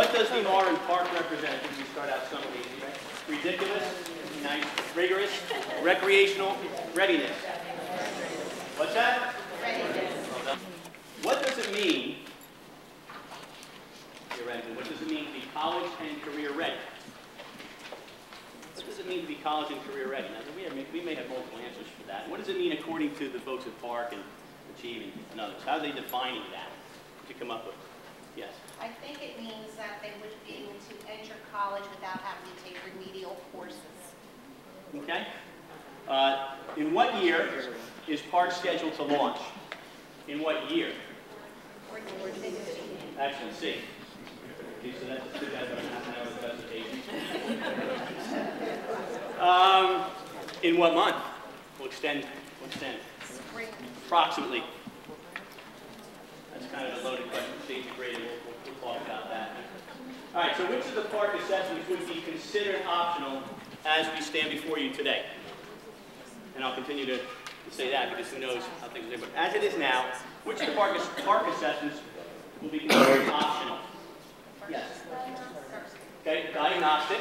What does the R in park represent? I think we start out some of these, right? Ridiculous, nice, rigorous, recreational, readiness. What's that? Readiness. What does it mean, theoretically, what does it mean to be college and career ready? What does it mean to be college and career ready? Now, we may have multiple answers for that. What does it mean according to the folks at PARCC and Achieving and others? How are they defining that to come up with? Yes? I think it means that they would be able to enter college without having to take remedial courses. Okay. In what year is PARCC scheduled to launch? In what year? Excellent. C. Okay, so that's a good guy about half an hour of presentation. In what month? We'll extend. Spring. Approximately. That's kind of a loaded question. Stage of grading. We'll talk about that. All right. So which of the PARCC assessments would be considered optional as we stand before you today? And I'll continue to say that because who knows how things are. But as it is now, which of the PARCC assessments will be considered optional? Yes. Okay. Diagnostic.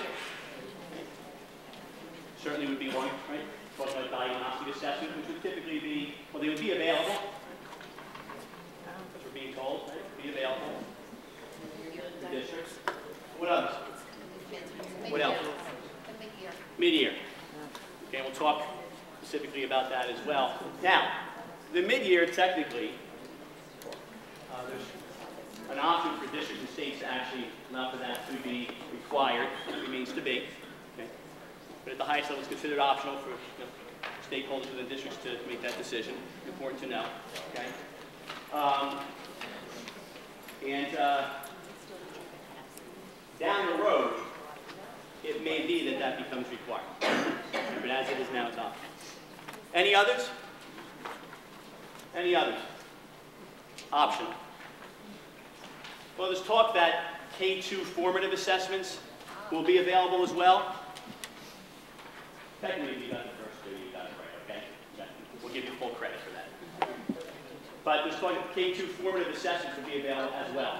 Certainly would be one, right? Talking about diagnostic assessment, which would typically be, well, they would be available. As we're being told, right? Be available. The districts. What others? What else? Mid-year. Mid-year. Okay, we'll talk specifically about that as well. Now, the mid-year, technically, there's an option for districts and states to actually allow for that to be required. It remains to be. Okay. But at the highest level, it's considered optional for stakeholders within districts to make that decision. Important to know. Okay. Down the road, it may be that becomes required. But as it is now, it's optional. Any others? Any others? Optional. Well, there's talk that K-2 formative assessments will be available as well. Technically, you got the first two, you got it right, okay? We'll give you full credit for that. But there's talk that K-2 formative assessments will be available as well.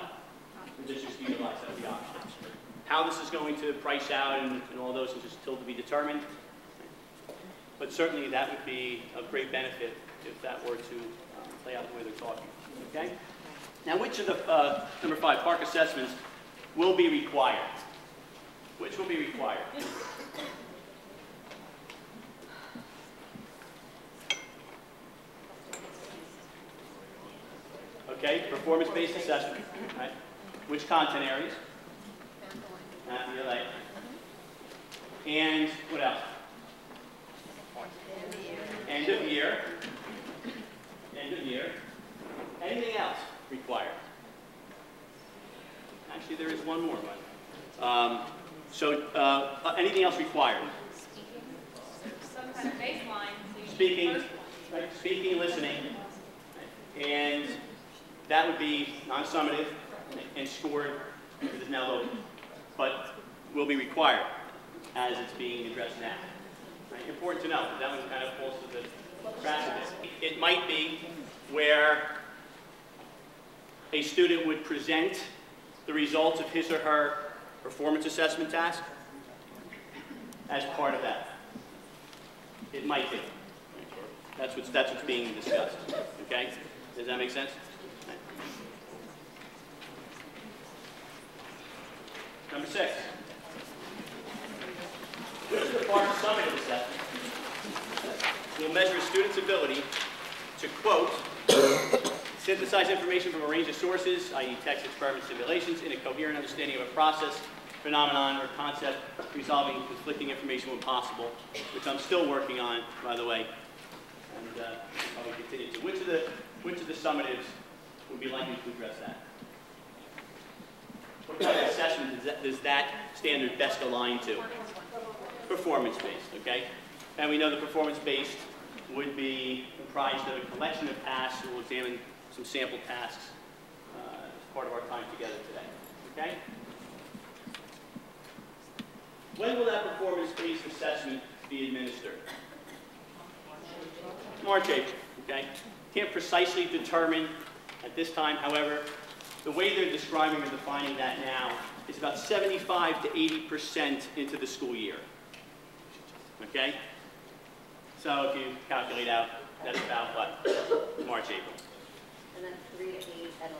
For districts to utilize that as the option. How this is going to price out and all those things is still to be determined. But certainly that would be of great benefit if that were to play out the way they're talking. Okay? Now, which of the, number 5, PARCC assessments will be required? Which will be required? Okay, performance-based assessment. Right? Which content areas? And what else? End of year. End of year. Anything else required? Actually, there is one more one. Anything else required? Some kind of baseline. Speaking, right? Speaking, listening, and that would be non-summative and scored. It is now loaded, but will be required as it's being addressed now. Right? Important to know that one kind of falls to the practice. It might be where a student would present the results of his or her performance assessment task as part of that. It might be. That's what's being discussed. Okay? Does that make sense? Right. Number 6. Which of the PARCC summative assessment will measure a student's ability to, quote, synthesize information from a range of sources, i.e. text, experiment, simulations, in a coherent understanding of a process, phenomenon, or concept, resolving conflicting information when possible, which I'm still working on, by the way, and I will continue to. Which of the summatives would be likely to address that? What kind of assessment does that standard best align to? Performance-based, okay? And we know the performance-based would be comprised of a collection of tasks. We'll examine some sample tasks as part of our time together today, okay? When will that performance-based assessment be administered? March, April, okay? Can't precisely determine at this time, however, the way they're describing or defining that now is about 75 to 80% into the school year. Okay? So if you calculate out, that's about what? March, April. And then 3 to 8 and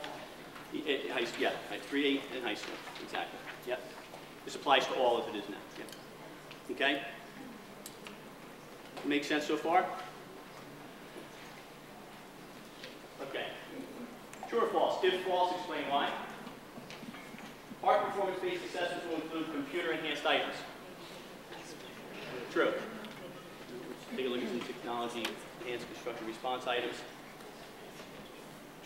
11. Yeah, right, 3 to 8 in high school, exactly. Yep. This applies to all as it is now. Yep. Okay? Make sense so far? Okay. True or false? If false, explain why. PARCC performance-based assessments will include computer-enhanced items. True. Take a look at some technology-enhanced constructive response items.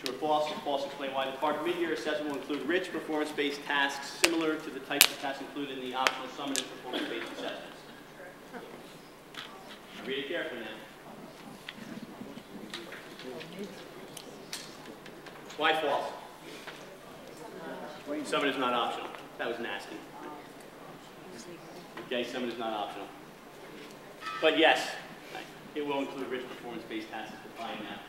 True or false? If false, explain why. The PARCC mid-year assessment will include rich performance-based tasks similar to the types of tasks included in the optional summative performance-based assessments. Read it carefully now. Why false? Summative is not optional. That was nasty. Okay, summative is not optional. But yes, it will include rich performance-based tasks defined now.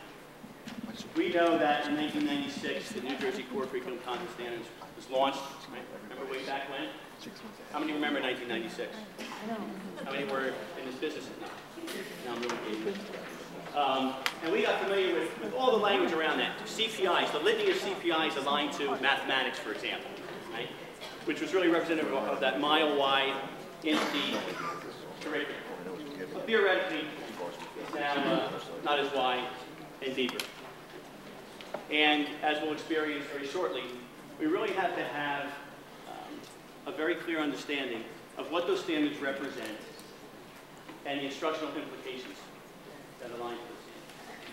We know that in 1996, the New Jersey Core Curriculum Content Standards was launched. Right? Remember way back when? How many remember 1996? How many were in this business? No, I'm really kidding. And we got familiar with all the language around that. CPIs, the litany of CPIs aligned to mathematics, for example, right? Which was really representative of that mile-wide, in-deep curriculum. But theoretically, it's now not as wide and deeper. And as we'll experience very shortly, we really have to have a very clear understanding of what those standards represent and the instructional implications that align to them.